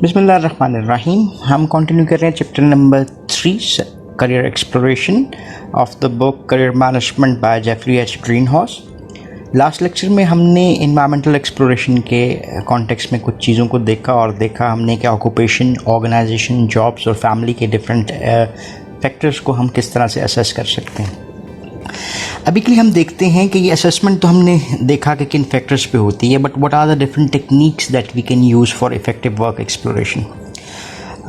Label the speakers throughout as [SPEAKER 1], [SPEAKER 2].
[SPEAKER 1] बिस्मिल्लाहिर्रहमानिर्रहीम। हम कंटिन्यू कर रहे हैं chapter number 3 career exploration of the book career management by Jeffrey H Greenhaus. Last lecture में हमने इन्वायरमेंटल एक्सप्लोरेशन के कॉन्टेक्स्ट में कुछ चीज़ों को देखा हमने कि ऑक्यूपेशन, ऑर्गेनाइजेशन, जॉब्स और फैमिली के डिफरेंट फैक्टर्स को हम किस तरह से असेस कर सकते हैं। अभी के लिए हम देखते हैं कि ये असेसमेंट तो हमने देखा कि किन फैक्टर्स पे होती है, but what are the different techniques that we can use for effective work exploration.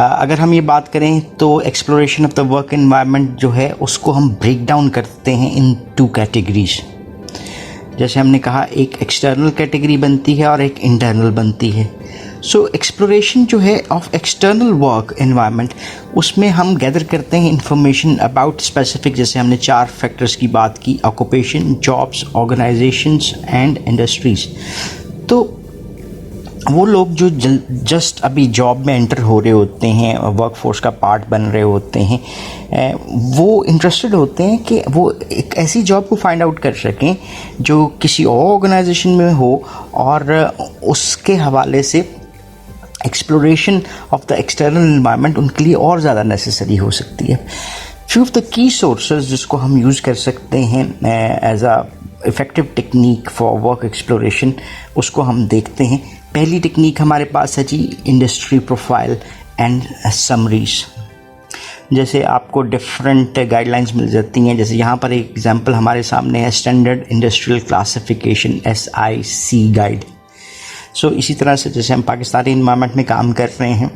[SPEAKER 1] अगर हम ये बात करें तो exploration of the work environment जो है उसको हम ब्रेक डाउन करते हैं इन 2 कैटेगरीज। जैसे हमने कहा, एक एक्सटर्नल कैटेगरी बनती है और एक इंटरनल बनती है। सो एक्सप्लोरेशन जो है ऑफ एक्सटर्नल वर्क एनवायरनमेंट, उसमें हम गैदर करते हैं इंफॉर्मेशन अबाउट स्पेसिफिक, जैसे हमने 4 फैक्टर्स की बात की, occupation, jobs, organisations and industries. तो वो लोग जो जस्ट अभी जॉब में एंटर हो रहे होते हैं और वर्कफोर्स का पार्ट बन रहे होते हैं, वो इंटरेस्टेड होते हैं कि वो एक ऐसी जॉब को फाइंड आउट कर सकें जो किसी और ऑर्गेनाइजेशन में हो, और उसके हवाले से exploration of the external environment उनके लिए और ज़्यादा नेसेसरी हो सकती है। Few of the key sources जिसको हम यूज़ कर सकते हैं as a effective technique for work exploration, उसको हम देखते हैं। पहली टेक्निक हमारे पास है जी इंडस्ट्री प्रोफाइल एंड समरीज। जैसे आपको डिफरेंट गाइडलाइंस मिल जाती हैं। जैसे यहाँ पर एक एग्जांपल हमारे सामने है, standard industrial classification SIC guide. So इसी तरह से जैसे हम पाकिस्तानी इन्वायरमेंट में काम कर रहे हैं,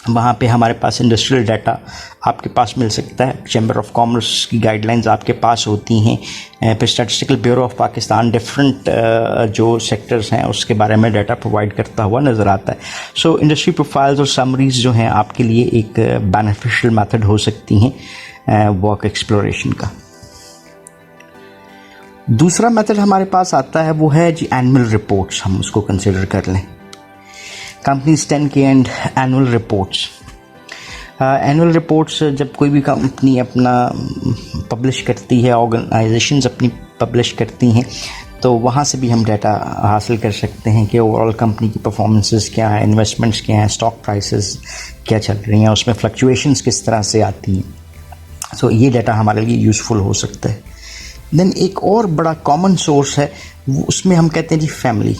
[SPEAKER 1] वहाँ पे हमारे पास इंडस्ट्रियल डाटा आपके पास मिल सकता है। चैम्बर ऑफ कॉमर्स की गाइडलाइंस आपके पास होती हैं। फिर statistical bureau of Pakistan different जो सेक्टर्स हैं उसके बारे में डाटा प्रोवाइड करता हुआ नज़र आता है। सो इंडस्ट्री प्रोफाइल्स और समरीज जो हैं आपके लिए एक बेनिफिशियल मेथड हो सकती हैं वर्क एक्सप्लोरेशन का। दूसरा मेथड हमारे पास आता है, वो है जी एनुअल रिपोर्ट्स। हम उसको कंसिडर कर लें, companies 10K and annual reports. Annual reports जब कोई भी कंपनी अपना पब्लिश करती है, ऑर्गेनाइजेशंस अपनी पब्लिश करती हैं, तो वहाँ से भी हम डाटा हासिल कर सकते हैं कि ओवरऑल कंपनी की परफॉर्मेंसेस क्या है, इन्वेस्टमेंट्स क्या हैं, स्टॉक प्राइसेस क्या चल रही हैं, उसमें फ्लक्चुएशंस किस तरह से आती हैं। सो ये डाटा हमारे लिए यूज़फुल हो सकता है। देन एक और बड़ा कॉमन सोर्स है, उसमें हम कहते हैं जी family.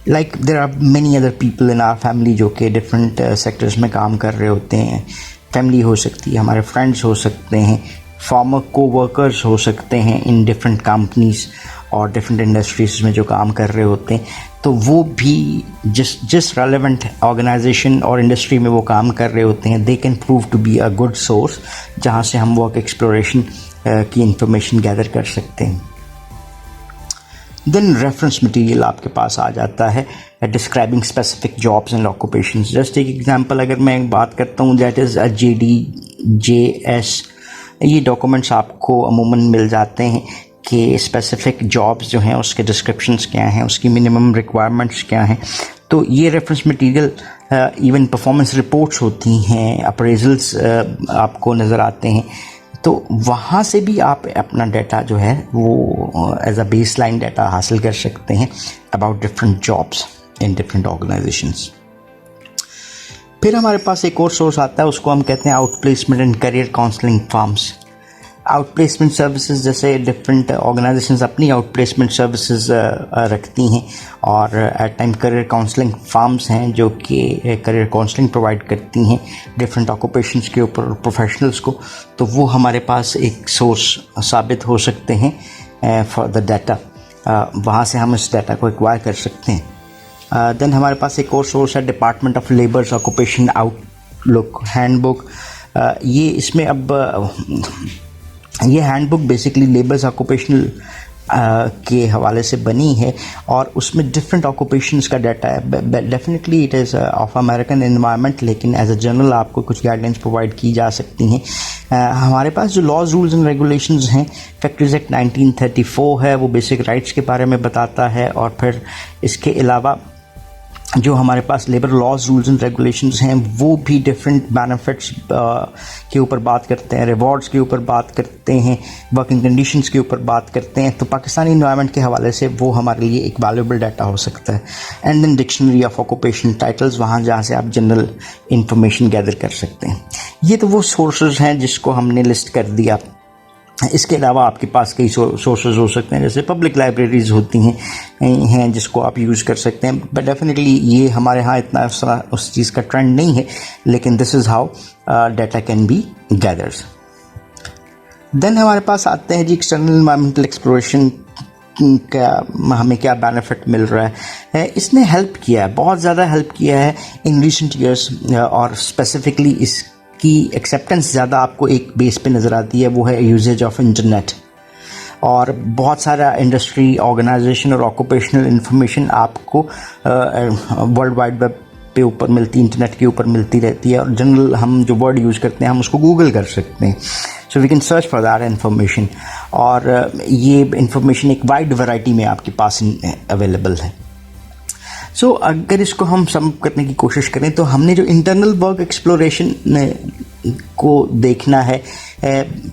[SPEAKER 1] Like there are many other people in our family जो कि डिफरेंट सेक्टर्स में काम कर रहे होते हैं। फैमिली हो सकती है, हमारे फ्रेंड्स हो सकते हैं, फॉर्मर कोवर्कर्स हो सकते हैं इन डिफरेंट कंपनीज और डिफरेंट इंडस्ट्रीज में जो काम कर रहे होते हैं। तो वो भी जिस रेलेवेंट ऑर्गेनाइजेशन और इंडस्ट्री में वो काम कर रहे होते हैं, they can prove to be a good source जहाँ से हम वर्क एक्सप्लोरेशन की इंफॉर्मेशन गैदर कर सकते हैं। देन रेफरेंस मटेरियल आपके पास आ जाता है, describing specific jobs and occupations. Just एक एग्जांपल अगर मैं बात करता हूँ, दैट इज़ JD, JS। ये डॉक्यूमेंट्स आपको अमूमन मिल जाते हैं कि स्पेसिफिक जॉब्स जो हैं उसके डिस्क्रिप्शंस क्या हैं, उसकी मिनिमम रिक्वायरमेंट्स क्या हैं। तो ये reference material, even performance reports होती हैं, अप्रेजल्स आपको नज़र आते हैं। तो वहाँ से भी आप अपना डाटा जो है वो एज अ बेसलाइन डाटा हासिल कर सकते हैं about different jobs in different organisations. फिर हमारे पास एक और सोर्स आता है, उसको हम कहते हैं out placement and career counselling firms. Out placement services, जैसे डिफरेंट ऑर्गेनाइजेशंस अपनी आउट प्लेसमेंट सर्विसेज रखती हैं, और at time career counselling firms हैं जो कि करियर काउंसलिंग प्रोवाइड करती हैं डिफरेंट ऑक्यूपेशंस के ऊपर प्रोफेशनल्स को। तो वो हमारे पास एक सोर्स साबित हो सकते हैं फॉर द डाटा। वहाँ से हम इस डाटा को एक्वायर कर सकते हैं। देन हमारे पास एक और सोर्स है, department of labours occupation outlook handbook. ये इसमें अब ये हैंडबुक बेसिकली लेबर्स ऑक्यूपेशनल के हवाले से बनी है, और उसमें डिफरेंट ऑक्यूपेशंस का डाटा है। Definitely it is of American environment, लेकिन एज अ जनरल आपको कुछ गाइडलाइंस प्रोवाइड की जा सकती हैं। हमारे पास जो लॉज, रूल्स एंड रेगुलेशंस हैं, फैक्ट्रीज एक्ट 1934 है, वो बेसिक राइट्स के बारे में बताता है। और फिर इसके अलावा जो हमारे पास labour laws rules and regulations हैं वो भी डिफरेंट बेनिफिट्स के ऊपर बात करते हैं, रिवॉर्ड्स के ऊपर बात करते हैं, वर्किंग कंडीशंस के ऊपर बात करते हैं। तो पाकिस्तानी इन्वायरमेंट के हवाले से वो हमारे लिए एक वैल्यूएबल डाटा हो सकता है। And then dictionary of occupation titles, वहाँ जहाँ से आप जनरल इंफॉर्मेशन गैदर कर सकते हैं। ये तो वो सोर्सेज हैं जिसको हमने लिस्ट कर दिया। इसके अलावा आपके पास कई सोर्सेज हो सकते हैं, जैसे पब्लिक लाइब्रेरीज होती हैं जिसको आप यूज़ कर सकते हैं। बट डेफिनेटली ये हमारे यहाँ इतना उस चीज़ का ट्रेंड नहीं है, लेकिन this is how data can be gathers. देन हमारे पास आते हैं जी एक्सटर्नल एनवायरमेंटल एक्सप्लोरेशन का हमें क्या बेनिफिट मिल रहा है। इसने हेल्प किया है, बहुत ज़्यादा हेल्प किया है इन रिसेंट ईयर्स, और स्पेसिफिकली इसकी एक्सेप्टेंस ज़्यादा आपको एक बेस पे नज़र आती है, वो है यूजेज ऑफ इंटरनेट। और बहुत सारा इंडस्ट्री, ऑर्गेनाइजेशन और ऑक्यूपेशनल इंफॉर्मेशन आपको वर्ल्ड वाइड वेब पे ऊपर मिलती, इंटरनेट के ऊपर मिलती रहती है। और जनरल हम जो वर्ड यूज़ करते हैं हम उसको गूगल कर सकते हैं, so we can search for that information. और ये इन्फॉर्मेशन एक वाइड वैरायटी में आपके पास अवेलेबल है। सो अगर इसको हम सम करने की कोशिश करें तो हमने जो इंटरनल वर्क एक्सप्लोरेशन को देखना है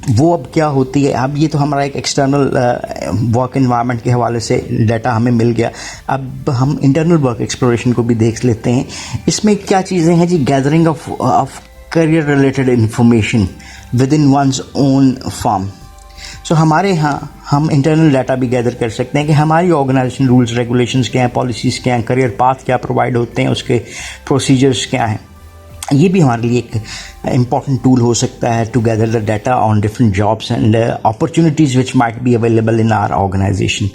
[SPEAKER 1] वो अब क्या होती है। अब ये तो हमारा एक एक्सटर्नल वर्क एनवायरनमेंट के हवाले से डाटा हमें मिल गया। अब हम इंटरनल वर्क एक्सप्लोरेशन को भी देख लेते हैं। इसमें क्या चीज़ें हैं जी, gathering of career related information within one's own firm. So हमारे यहाँ हम इंटरनल डाटा भी गैदर कर सकते हैं कि हमारी ऑर्गेनाइजेशन रूल्स रेगुलेशंस क्या हैं, पॉलिसीज़ क्या हैं, करियर पाथ क्या प्रोवाइड होते हैं, उसके प्रोसीजर्स क्या हैं। ये भी हमारे लिए एक इम्पॉर्टेंट टूल हो सकता है to gather the data on different jobs and opportunities which might be available in our organisation.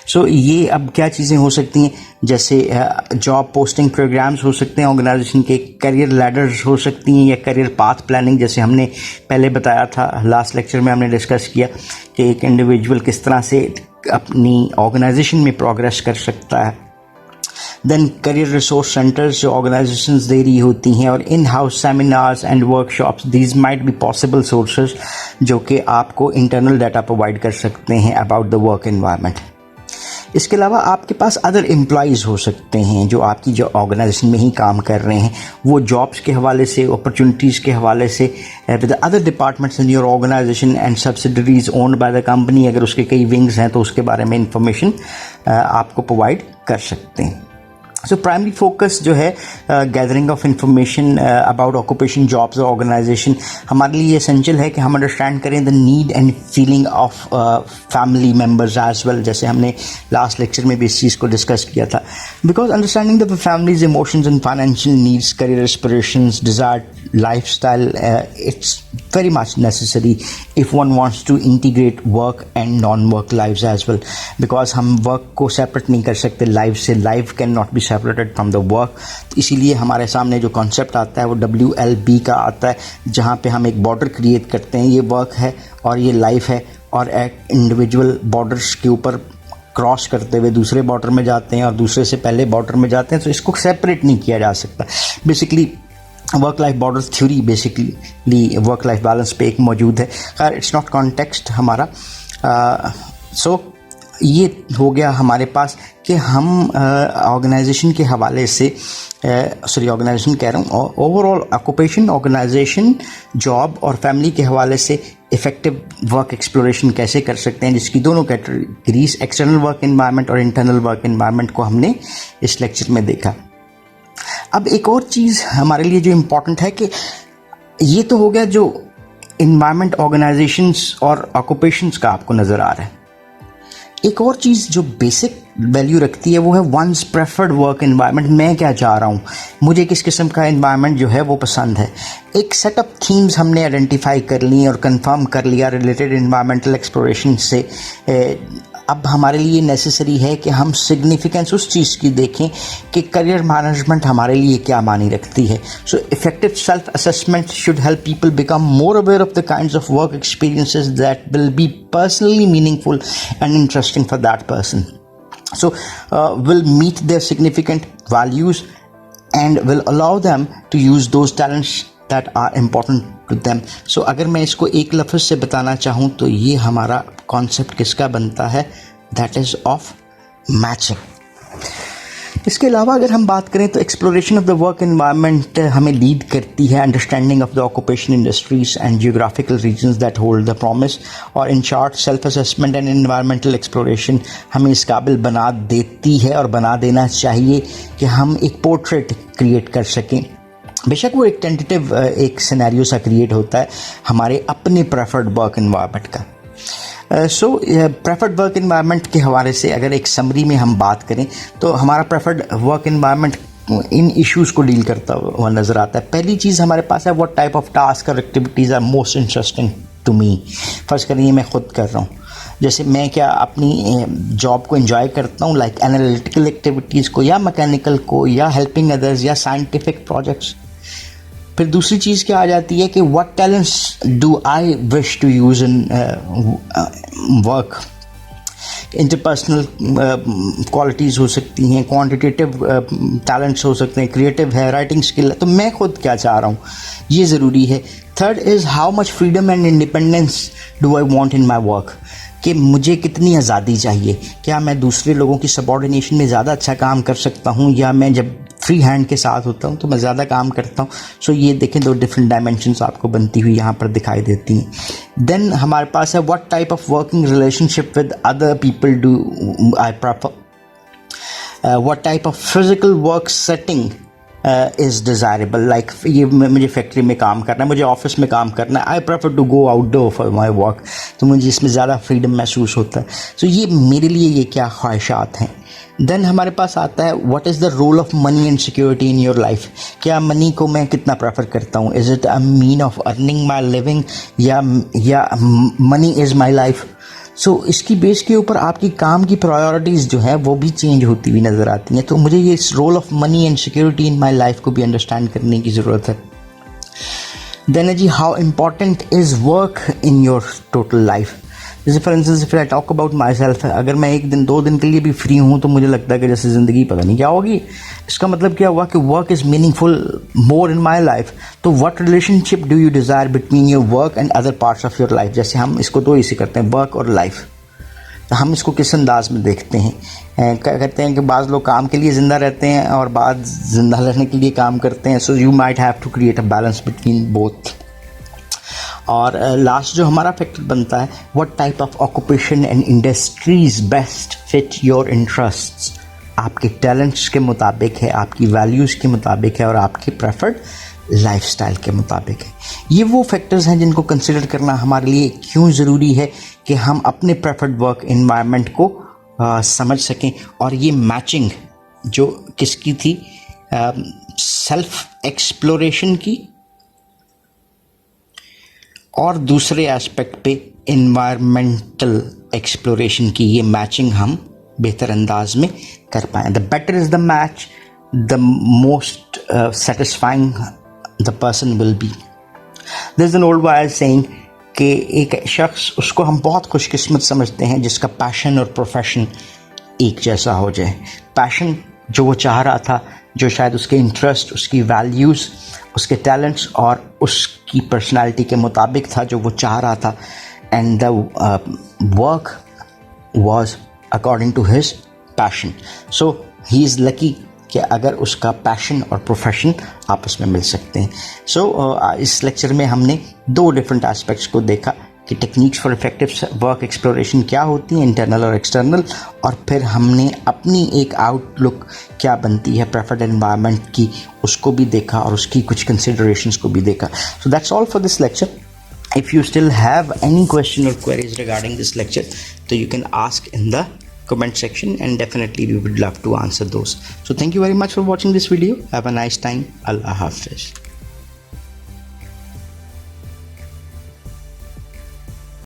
[SPEAKER 1] So ये अब क्या चीज़ें हो सकती हैं, जैसे जॉब पोस्टिंग प्रोग्राम्स हो सकते हैं ऑर्गेनाइजेशन के, करियर लैडर्स हो सकती हैं, या करियर पाथ प्लानिंग, जैसे हमने पहले बताया था, लास्ट लेक्चर में हमने डिस्कस किया कि एक इंडिविजुअल किस तरह से अपनी ऑर्गेनाइजेशन में प्रोग्रेस कर सकता है। देन करियर रिसोर्स सेंटर्स जो ऑर्गेनाइजेशंस दे रही होती हैं, और in house seminars and workshops, these might be possible sources जो कि आपको इंटरनल डाटा प्रोवाइड कर सकते हैं अबाउट द वर्क एनवायरनमेंट। इसके अलावा आपके पास अदर एम्प्लॉयज़ हो सकते हैं जो आपकी जो ऑर्गेनाइजेशन में ही काम कर रहे हैं, वो जॉब्स के हवाले से, अपॉर्चुनिटीज़ के हवाले से with other departments in your organisation and subsidiaries owned by the company, अगर उसके कई विंग्स हैं तो उसके बारे में इंफॉर्मेशन आपको प्रोवाइड कर सकते हैं। सो प्राइमरी फोकस जो है gathering of information about occupation, jobs और ऑर्गेनाइजेशन, हमारे लिए एसेंशियल है कि हम अंडरस्टैंड करें the need and feeling of family members as well, जैसे हमने लास्ट लेक्चर में भी इस चीज़ को डिस्कस किया था। Because understanding the families emotions and financial needs, career aspirations, desired lifestyle, it's very much necessary if one wants to integrate work and non-work lives as well, because हम work को separate नहीं कर सकते life से, life cannot be separated from the work। तो इसीलिए हमारे सामने जो concept आता है वो WLB का आता है, जहाँ पे हम एक border create करते हैं, ये work है और ये life है, और एक individual borders के ऊपर क्रॉस करते हुए दूसरे बॉर्डर में जाते हैं और दूसरे से पहले बॉर्डर में जाते हैं, तो इसको सेपरेट नहीं किया जा सकता। Basically work life border theory basically work life balance पे एक मौजूद है। खैर इट्स नॉट कॉन्टेक्स्ट हमारा। सो ये हो गया हमारे पास कि हम ऑर्गेनाइजेशन के हवाले से, ऑर्गेनाइजेशन कह रहा हूँ, ओवरऑल ऑक्यूपेशन, ऑर्गेनाइजेशन, जॉब और फैमिली के हवाले से इफेक्टिव वर्क एक्सप्लोरेशन कैसे कर सकते हैं, जिसकी दोनों कैटेगरीज एक्सटर्नल वर्क एनवायरनमेंट और इंटरनल वर्क एनवायरनमेंट को हमने इस लेक्चर में देखा। अब एक और चीज़ हमारे लिए जो इम्पॉर्टेंट है कि ये तो हो गया जो इन्वायरमेंट, ऑर्गेनाइजेशंस और ऑक्यूपेशंस का आपको नज़र आ रहा है। एक और चीज़ जो बेसिक वैल्यू रखती है वो है वंस प्रेफर्ड वर्क एनवायरनमेंट। मैं क्या चाह रहा हूँ, मुझे किस किस्म का एनवायरनमेंट जो है वो पसंद है। एक सेट ऑफ थीम्स हमने आइडेंटिफाई कर ली और कंफर्म कर लिया रिलेटेड एनवायरमेंटल एक्सप्लोरेशन से। अब हमारे लिए नेसेसरी है कि हम सिग्निफिकेंस उस चीज़ की देखें कि करियर मैनेजमेंट हमारे लिए क्या मानी रखती है। So effective self assessment should help people become more aware of the kinds of work experiences that will be personally meaningful and interesting for that person. So will meet their significant values and will allow them to use those talents that are important to them. So अगर मैं इसको एक लफ्ज़ से बताना चाहूँ तो ये हमारा कॉन्सेप्ट किसका बनता है, that is of matching। इसके अलावा अगर हम बात करें तो exploration of the work environment हमें लीड करती है understanding of the occupation industries and geographical regions that hold the promise, और in short self assessment and environmental exploration हमें इस काबिल बना देती है और बना देना चाहिए कि हम एक पोर्ट्रेट क्रिएट कर सकें। बेशक वो एक टेंटेटिव एक सिनेरियो सा क्रिएट होता है हमारे अपने प्रेफर्ड वर्क एनवायरनमेंट का। प्रेफर्ड वर्क एनवायरनमेंट के हवाले से अगर एक समरी में हम बात करें तो हमारा preferred work environment in issues को डील करता हुआ नज़र आता है। पहली चीज़ हमारे पास है व्हाट टाइप ऑफ टास्क और activities are most interesting to me. फ़र्ज़ करिए मैं ख़ुद कर रहा हूँ, जैसे मैं क्या अपनी जॉब को एंजॉय करता हूँ, लाइक एनालिटिकल एक्टिविटीज़ को या मैकेनिकल को या हेल्पिंग अदर्स या साइंटिफिक प्रोजेक्ट्स। फिर दूसरी चीज़ क्या आ जाती है कि what talents do I wish to use in work. Interpersonal qualities हो सकती हैं, क्वांटिटेटिव टैलेंट्स हो सकते हैं, क्रिएटिव है, राइटिंग स्किल है। तो मैं खुद क्या चाह रहा हूँ ये ज़रूरी है। Third is how much freedom and independence do I want in my work, कि मुझे कितनी आज़ादी चाहिए। क्या मैं दूसरे लोगों की सबॉर्डिनेशन में ज़्यादा अच्छा काम कर सकता हूँ, या मैं जब फ्री हैंड के साथ होता हूँ तो मैं ज़्यादा काम करता हूँ। सो ये देखें दो डिफरेंट डायमेंशंस आपको बनती हुई यहाँ पर दिखाई देती हैं। देन हमारे पास है what type of working relationship with other people do I prefer, what type of physical work setting is desirable. Like ये मुझे फैक्ट्री में काम करना है, मुझे ऑफिस में काम करना है, I prefer to go outdoor for my work, तो मुझे इसमें ज़्यादा फ्रीडम महसूस होता है। सो ये मेरे लिए ये क्या ख्वाहिशात हैं। देन हमारे पास आता है what is the role of money and security in your life. क्या मनी को मैं कितना प्रेफर करता हूँ, is it a mean of earning my living या money is my life. So इसकी बेस के ऊपर आपकी काम की प्रायोरिटीज़ जो है वो भी चेंज होती हुई नज़र आती हैं। तो मुझे ये इस role of money and security in my life को भी अंडरस्टैंड करने की ज़रूरत है। देन जी how important is work in your total life. जैसे for instance if I talk about myself, अगर मैं एक दिन 2 दिन के लिए भी फ्री हूँ तो मुझे लगता है कि जैसे ज़िंदगी पता नहीं क्या होगी। इसका मतलब क्या हुआ कि work is meaningful more in my life. तो what relationship do you desire between your work and other parts of your life. जैसे हम इसको 2 हिस्से करते हैं, वर्क और लाइफ। तो हम इसको किस अंदाज में देखते हैं, क्या कहते हैं कि बाज़ लोग काम के लिए ज़िंदा रहते हैं और बाद ज़िंदा रहने के लिए काम करते हैं। So you might have to create a balance between both. और लास्ट जो हमारा फैक्टर बनता है what type of occupation and industries best fit your interests. आपके टैलेंट्स के मुताबिक है, आपकी वैल्यूज़ के मुताबिक है और आपके प्रेफर्ड लाइफस्टाइल के मुताबिक है। ये वो फैक्टर्स हैं जिनको कंसिडर करना हमारे लिए क्यों ज़रूरी है कि हम अपने प्रेफर्ड वर्क एनवायरनमेंट को समझ सकें। और ये मैचिंग जो किसकी थी, सेल्फ एक्सप्लोरेशन की और दूसरे एस्पेक्ट पे एनवायरमेंटल एक्सप्लोरेशन की, ये मैचिंग हम बेहतर अंदाज में कर पाएँ। The better is the match, the most satisfying the person will be. This is an old wise saying कि एक शख्स, उसको हम बहुत खुशकिस्मत समझते हैं जिसका पैशन और प्रोफेशन एक जैसा हो जाए। पैशन जो वो चाह रहा था, जो शायद उसके इंटरेस्ट, उसकी वैल्यूज़, उसके टैलेंट्स और उसकी पर्सनालिटी के मुताबिक था जो वो चाह रहा था, and the work was according to his passion. So he is lucky कि अगर उसका पैशन और प्रोफेशन आपस में मिल सकते हैं। सो इस लेक्चर में हमने 2 डिफरेंट एस्पेक्ट्स को देखा कि techniques for effective work exploration क्या होती हैं, इंटरनल और एक्सटर्नल, और फिर हमने अपनी एक आउटलुक क्या बनती है प्रेफर्ड एनवायरनमेंट की, उसको भी देखा और उसकी कुछ कंसिडरेशंस को भी देखा। So that's all for this lecture. If you still have any question or queries regarding this lecture, so you can ask in the comment section and definitely we would love to answer those. So thank you very much for watching this video. Have a nice time. Allah Hafiz.